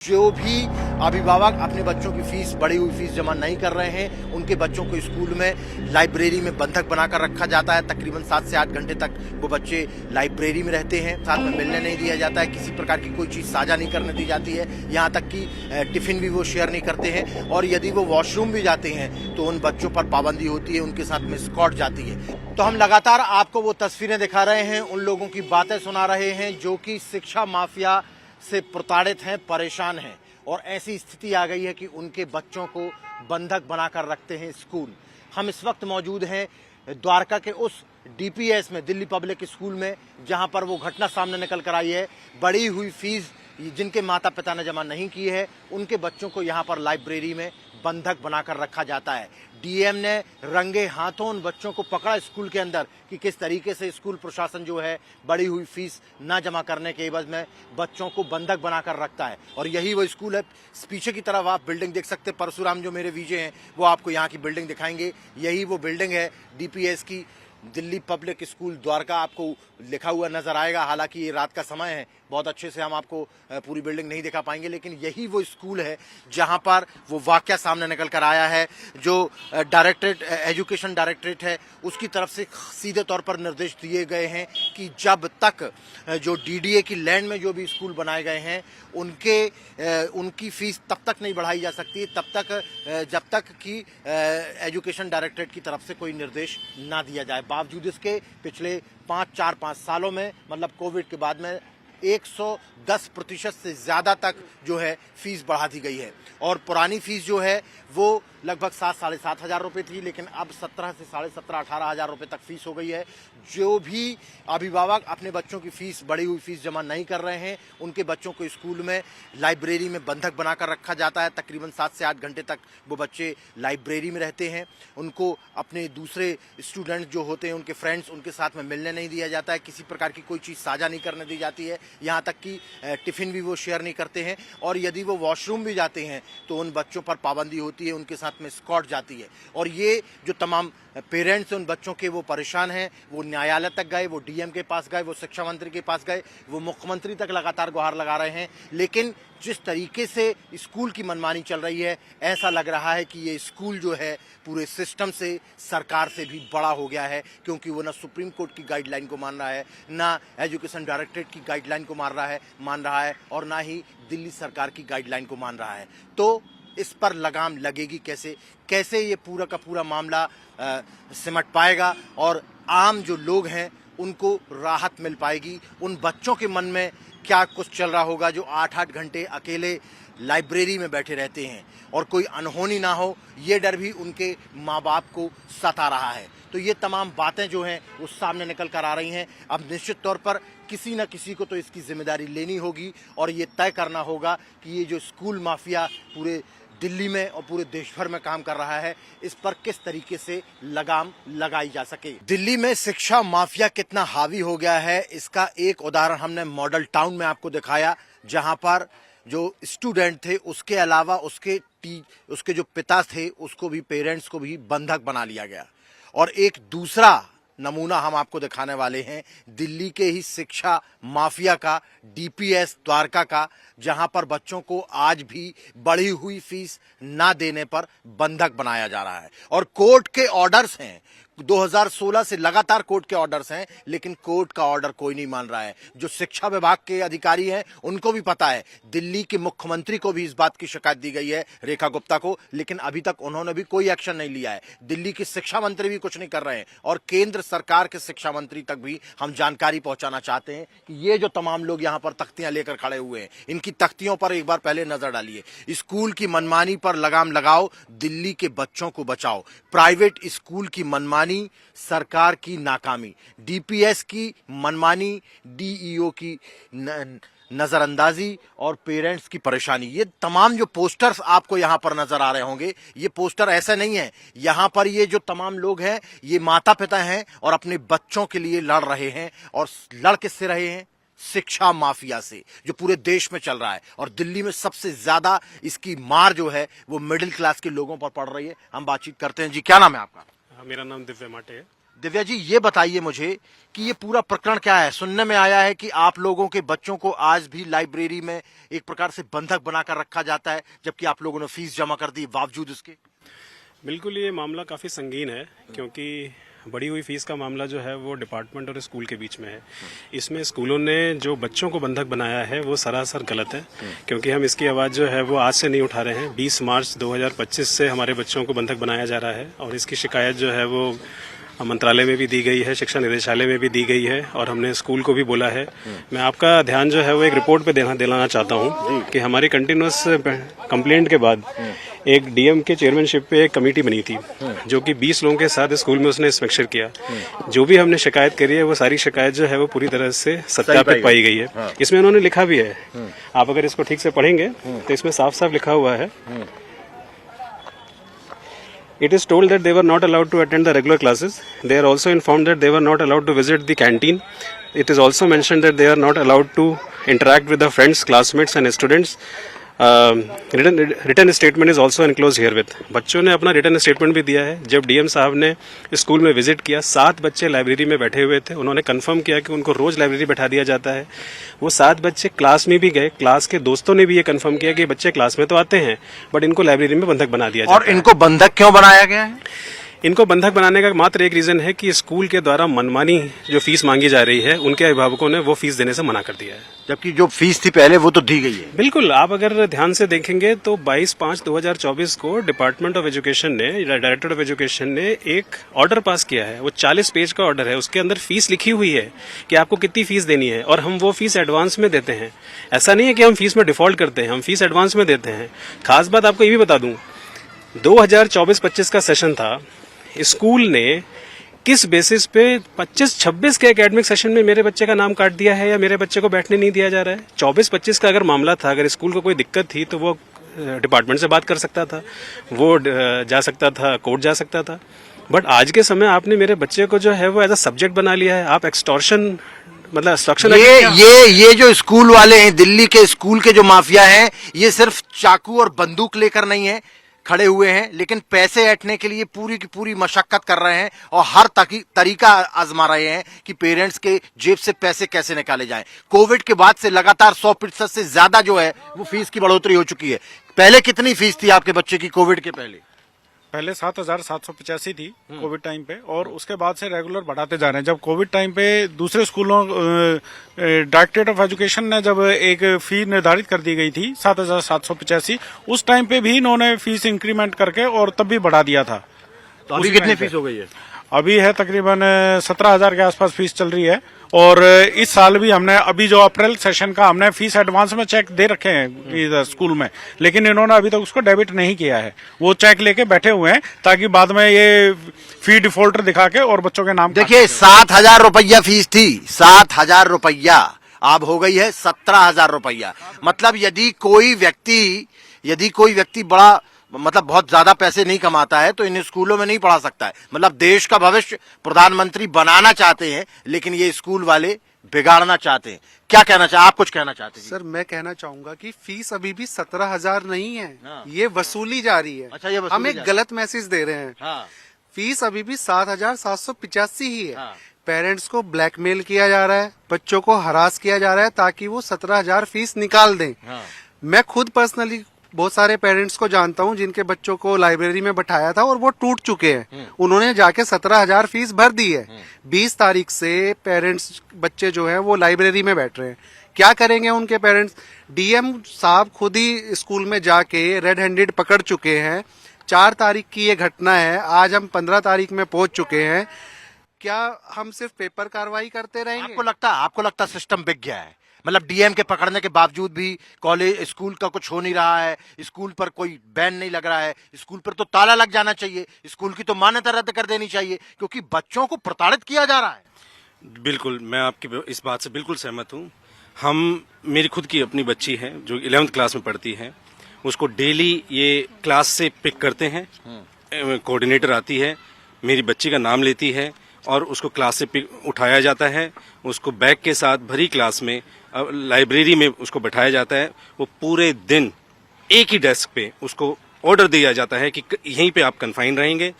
जो भी अभिभावक अपने बच्चों की फीस बढ़ी हुई फीस जमा नहीं कर रहे हैं, उनके बच्चों को स्कूल में लाइब्रेरी में बंधक बनाकर रखा जाता है। तकरीबन 7 से 8 घंटे तक वो बच्चे लाइब्रेरी में रहते हैं, साथ में मिलने नहीं दिया जाता है, किसी प्रकार की कोई चीज़ साझा नहीं करने दी जाती है, यहाँ तक कि टिफिन भी वो शेयर नहीं करते हैं। और यदि वो वॉशरूम भी जाते हैं तो उन बच्चों पर पाबंदी होती है, उनके साथ में स्कॉट जाती है। तो हम लगातार आपको वो तस्वीरें दिखा रहे हैं, उन लोगों की बातें सुना रहे हैं जो कि शिक्षा माफिया से प्रताड़ित हैं, परेशान हैं और ऐसी स्थिति आ गई है कि उनके बच्चों को बंधक बनाकर रखते हैं स्कूल। हम इस वक्त मौजूद हैं द्वारका के उस डीपीएस में, दिल्ली पब्लिक स्कूल में, जहां पर वो घटना सामने निकल कर आई है। बढ़ी हुई फीस जिनके माता पिता ने जमा नहीं की है, उनके बच्चों को यहां पर लाइब्रेरी में बंधक बनाकर रखा जाता है। डीएम ने रंगे हाथों उन बच्चों को पकड़ा स्कूल के अंदर कि किस तरीके से स्कूल प्रशासन जो है बढ़ी हुई फीस ना जमा करने के एवज में बच्चों को बंधक बनाकर रखता है। और यही वो स्कूल है। पीछे की तरफ आप बिल्डिंग देख सकते हैं, परशुराम जो मेरे वीजे हैं वो आपको यहाँ की बिल्डिंग दिखाएंगे। यही वो बिल्डिंग है डीपीएस की, दिल्ली पब्लिक स्कूल द्वारका आपको लिखा हुआ नजर आएगा। हालांकि ये रात का समय है, बहुत अच्छे से हम आपको पूरी बिल्डिंग नहीं दिखा पाएंगे, लेकिन यही वो स्कूल है जहां पर वो वाकया सामने निकल कर आया है। जो डायरेक्टरेट एजुकेशन डायरेक्टरेट है उसकी तरफ से सीधे तौर पर निर्देश दिए गए हैं कि जब तक जो डीडीए की लैंड में जो भी स्कूल बनाए गए हैं उनकी फीस तब तक नहीं बढ़ाई जा सकती तब तक जब तक कि एजुकेशन डायरेक्टरेट की तरफ से कोई निर्देश ना दिया जाए। बावजूद इसके पिछले 4-5 सालों में, मतलब कोविड के बाद में 110% से ज्यादा तक जो है फीस बढ़ा दी गई है। और पुरानी फीस जो है वो लगभग 7-7.5 हजार रुपए थी, लेकिन अब 17 से 17.5-18 हजार रुपए तक फीस हो गई है। जो भी अभिभावक अपने बच्चों की फीस बढ़ी हुई फीस जमा नहीं कर रहे हैं, उनके बच्चों को स्कूल में लाइब्रेरी में बंधक बनाकर रखा जाता है। तकरीबन 7 से 8 घंटे तक वो बच्चे लाइब्रेरी में रहते हैं। उनको अपने दूसरे स्टूडेंट जो होते हैं, उनके फ्रेंड्स, उनके साथ में मिलने नहीं दिया जाता है, किसी प्रकार की कोई चीज़ साझा नहीं करने दी जाती है, यहाँ तक कि टिफिन भी वो शेयर नहीं करते हैं। और यदि वो वॉशरूम भी जाते हैं तो उन बच्चों पर पाबंदी होती है, उनके साथ में स्कॉट जाती है। और ये जो तमाम पेरेंट्स उन बच्चों के वो परेशान हैं, वो न्यायालय तक गए, वो डीएम के पास गए, वो शिक्षा मंत्री के पास गए, वो मुख्यमंत्री तक लगातार गुहार लगा रहे हैं। लेकिन जिस तरीके से स्कूल की मनमानी चल रही है, ऐसा लग रहा है कि ये स्कूल जो है पूरे सिस्टम से, सरकार से भी बड़ा हो गया है, क्योंकि वो ना सुप्रीम कोर्ट की गाइडलाइन को मान रहा है, ना एजुकेशन डायरेक्टरेट की गाइडलाइन को मान रहा है और ना ही दिल्ली सरकार की गाइडलाइन को मान रहा है। तो इस पर लगाम लगेगी कैसे ये पूरा का पूरा मामला सिमट पाएगा और आम जो लोग हैं उनको राहत मिल पाएगी? उन बच्चों के मन में क्या कुछ चल रहा होगा जो 8-8 घंटे अकेले लाइब्रेरी में बैठे रहते हैं और कोई अनहोनी ना हो, ये डर भी उनके माँ बाप को सता रहा है। तो ये तमाम बातें जो हैं वो सामने निकल कर आ रही हैं। अब निश्चित तौर पर किसी न किसी को तो इसकी जिम्मेदारी लेनी होगी और ये तय करना होगा कि ये जो स्कूल माफिया पूरे दिल्ली में और पूरे देश भर में काम कर रहा है, इस पर किस तरीके से लगाम लगाई जा सके। दिल्ली में शिक्षा माफिया कितना हावी हो गया है, इसका एक उदाहरण हमने मॉडल टाउन में आपको दिखाया, जहां पर जो स्टूडेंट थे उसके अलावा उसके जो पिता थे उसको भी, पेरेंट्स को भी बंधक बना लिया गया। और एक दूसरा नमूना हम आपको दिखाने वाले हैं दिल्ली के ही शिक्षा माफिया का, डीपीएस द्वारका का, जहां पर बच्चों को आज भी बढ़ी हुई फीस ना देने पर बंधक बनाया जा रहा है। और कोर्ट के ऑर्डर्स हैं, 2016 से लगातार कोर्ट के ऑर्डर्स हैं, लेकिन कोर्ट का ऑर्डर कोई नहीं मान रहा है। जो शिक्षा विभाग के अधिकारी हैं उनको भी पता है, दिल्ली के मुख्यमंत्री को भी इस बात की शिकायत दी गई है, रेखा गुप्ता को, लेकिन अभी तक उन्होंने भी कोई एक्शन नहीं लिया है। दिल्ली के शिक्षा मंत्री भी कुछ नहीं कर रहे हैं और केंद्र सरकार के शिक्षा मंत्री तक भी हम जानकारी पहुंचाना चाहते हैं कि ये जो तमाम लोग यहां पर तख्तियां लेकर खड़े हुए हैं, इनकी तख्तियों पर एक बार पहले नजर डालिए। स्कूल की मनमानी पर लगाम लगाओ, दिल्ली के बच्चों को बचाओ। प्राइवेट स्कूल की मनमानी, सरकार की नाकामी, डीपीएस की मनमानी, डीईओ की नजरअंदाजी और पेरेंट्स की परेशानी, ये तमाम जो पोस्टर्स आपको यहां पर नजर आ रहे होंगे, ये पोस्टर ऐसे नहीं है। यहां पर ये जो तमाम लोग हैं ये माता पिता हैं और अपने बच्चों के लिए लड़ रहे हैं और लड़ किससे रहे हैं? शिक्षा माफिया से, जो पूरे देश में चल रहा है। और दिल्ली में सबसे ज्यादा इसकी मार जो है वो मिडिल क्लास के लोगों पर पड़ रही है। हम बातचीत करते हैं। जी, क्या नाम है आपका? मेरा नाम दिव्य माटे है। दिव्या जी, ये बताइए मुझे कि ये पूरा प्रकरण क्या है। सुनने में आया है कि आप लोगों के बच्चों को आज भी लाइब्रेरी में एक प्रकार से बंधक बनाकर रखा जाता है, जबकि आप लोगों ने फीस जमा कर दी बावजूद उसके। बिल्कुल, ये मामला काफ़ी संगीन है क्योंकि बढ़ी हुई फीस का मामला जो है वो डिपार्टमेंट और स्कूल के बीच में है। इसमें स्कूलों ने जो बच्चों को बंधक बनाया है वो सरासर गलत है, क्योंकि हम इसकी आवाज़ जो है वो आज से नहीं उठा रहे हैं। 20 मार्च 2025 से हमारे बच्चों को बंधक बनाया जा रहा है और इसकी शिकायत जो है वो मंत्रालय में भी दी गई है, शिक्षा निदेशालय में भी दी गई है और हमने स्कूल को भी बोला है। मैं आपका ध्यान जो है वो एक रिपोर्ट पे दिलाना चाहता हूँ कि हमारी कंटिन्यूस कंप्लेंट के बाद एक डीएम के चेयरमैनशिप पे एक कमेटी बनी थी जो कि 20 लोगों के साथ स्कूल में उसने इंस्पेक्शन किया। जो भी हमने शिकायत करी है वो सारी शिकायत जो है वो पूरी तरह से सत्यापित पाई गई है। इसमें उन्होंने लिखा भी है, आप अगर इसको ठीक से पढ़ेंगे तो इसमें साफ साफ लिखा हुआ है, It is told that they were not allowed to attend the regular classes. They are also informed that they were not allowed to visit the canteen. It is also mentioned that they are not allowed to interact with their friends, classmates and students. Return statement is also enclose here with. बच्चों ने अपना return statement भी दिया है। जब DM साहब ने school में विजिट किया, 7 बच्चे लाइब्रेरी में बैठे हुए थे। उन्होंने कंफर्म किया कि उनको रोज लाइब्रेरी बैठा दिया जाता है। वो 7 बच्चे क्लास में भी गए। क्लास के दोस्तों ने भी ये कंफर्म किया कि बच्चे क्लास में तो आते हैं बट इनको लाइब्रेरी में बंधक बना दिया जाता है। और इनको बंधक क्यों बनाया गया है? इनको बंधक बनाने का मात्र एक रीजन है कि स्कूल के द्वारा मनमानी जो फीस मांगी जा रही है उनके अभिभावकों ने वो फीस देने से मना कर दिया है, जबकि जो फीस थी पहले वो तो दी गई है। बिल्कुल, आप अगर ध्यान से देखेंगे तो 22/5/2024 को डिपार्टमेंट ऑफ एजुकेशन ने, डायरेक्टर ऑफ एजुकेशन ने एक ऑर्डर पास किया है। वो 40 पेज का ऑर्डर है। उसके अंदर फीस लिखी हुई है कि आपको कितनी फीस देनी है और हम वो फीस एडवांस में देते हैं। ऐसा नहीं है कि हम फीस में डिफॉल्ट करते हैं, हम फीस एडवांस में देते हैं। खास बात आपको ये भी बता दूं, 2024-25 का सेशन था। स्कूल ने किस बेसिस पे 25-26 के एकेडमिक सेशन में मेरे बच्चे का नाम काट दिया है या मेरे बच्चे को बैठने नहीं दिया जा रहा है? 24-25 का अगर मामला था, अगर स्कूल को कोई दिक्कत थी तो वो डिपार्टमेंट से बात कर सकता था, वो जा सकता था, कोर्ट जा सकता था। बट आज के समय आपने मेरे बच्चे को जो है वो एज अ सब्जेक्ट बना लिया है। आप एक्सटॉर्शन मतलब एक्सट्रक्शन, ये जो स्कूल वाले हैं, दिल्ली के स्कूल के जो माफिया हैं, ये सिर्फ चाकू और बंदूक लेकर नहीं है खड़े हुए हैं, लेकिन पैसे ऐंठने के लिए पूरी की पूरी मशक्कत कर रहे हैं और हर तरीका आजमा रहे हैं कि पेरेंट्स के जेब से पैसे कैसे निकाले जाएं। कोविड के बाद से लगातार 100% से ज्यादा जो है वो फीस की बढ़ोतरी हो चुकी है। पहले कितनी फीस थी आपके बच्चे की कोविड के पहले? पहले 7,785 थी कोविड टाइम पे, और उसके बाद से रेगुलर बढ़ाते जा रहे हैं। जब कोविड टाइम पे दूसरे स्कूलों, डायरेक्टरेट ऑफ एजुकेशन ने जब एक फी निर्धारित कर दी गई थी 7,785, उस टाइम पे भी इन्होंने फीस इंक्रीमेंट करके और तब भी बढ़ा दिया था। तो अभी कितनी फीस हो गई है? अभी है तकरीबन 17,000 के आसपास फीस चल रही है। और इस साल भी हमने, अभी जो अप्रैल सेशन का, हमने फीस एडवांस में चेक दे रखे हैं स्कूल में, लेकिन इन्होंने अभी तक उसको डेबिट नहीं किया है। वो चेक लेके बैठे हुए हैं ताकि बाद में ये फी डिफॉल्टर दिखा के और बच्चों के नाम। देखिए, 7,000 रुपया फीस थी, 7,000 रुपया अब हो गई है 17,000 रुपया। मतलब यदि कोई व्यक्ति बड़ा बहुत ज्यादा पैसे नहीं कमाता है तो इन स्कूलों में नहीं पढ़ा सकता है। मतलब देश का भविष्य प्रधानमंत्री बनाना चाहते हैं, लेकिन ये स्कूल वाले बिगाड़ना चाहते हैं। क्या कहना चाहते, आप कुछ कहना चाहते हैं? सर, मैं कहना चाहूंगा कि फीस अभी भी 17,000 नहीं है। ये वसूली जा रही है। अच्छा, ये हम एक गलत मैसेज दे रहे हैं। हाँ। फीस अभी भी 7,785 ही है। हाँ। पेरेंट्स को ब्लैकमेल किया जा रहा है, बच्चों को हरास किया जा रहा है ताकि वो 17,000 फीस निकाल दें। हाँ। मैं खुद पर्सनली बहुत सारे पेरेंट्स को जानता हूं जिनके बच्चों को लाइब्रेरी में बैठाया था और वो टूट चुके हैं। उन्होंने जाके 17,000 फीस भर दी है। 20 तारीख से पेरेंट्स, बच्चे जो हैं वो लाइब्रेरी में बैठ रहे हैं। क्या करेंगे उनके पेरेंट्स? डीएम साहब खुद ही स्कूल में जाके रेड हैंडेड पकड़ चुके हैं। 4 तारीख की ये घटना है, आज हम 15 तारीख में पहुंच चुके हैं। क्या हम सिर्फ पेपर कार्रवाई करते रहेंगे? आपको लगता सिस्टम बिक गया है? मतलब डीएम के पकड़ने के बावजूद भी कॉलेज, स्कूल का कुछ हो नहीं रहा है, स्कूल पर कोई बैन नहीं लग रहा है, स्कूल पर तो ताला लग जाना चाहिए, स्कूल की तो मान्यता रद्द कर देनी चाहिए, क्योंकि बच्चों को प्रताड़ित किया जा रहा है। बिल्कुल, मैं आपकी इस बात से बिल्कुल सहमत हूँ। मेरी खुद की अपनी बच्ची है जो 11th क्लास में पढ़ती है, उसको डेली ये क्लास से पिक करते हैं। कोऑर्डिनेटर आती है, मेरी बच्ची का नाम लेती है और उसको क्लास से उठाया जाता है। उसको बैग के साथ भरी क्लास में लाइब्रेरी में उसको बैठाया जाता है। वो पूरे दिन एक ही डेस्क पे उसको ऑर्डर दिया जाता है कि यहीं पे आप कन्फाइन रहेंगे।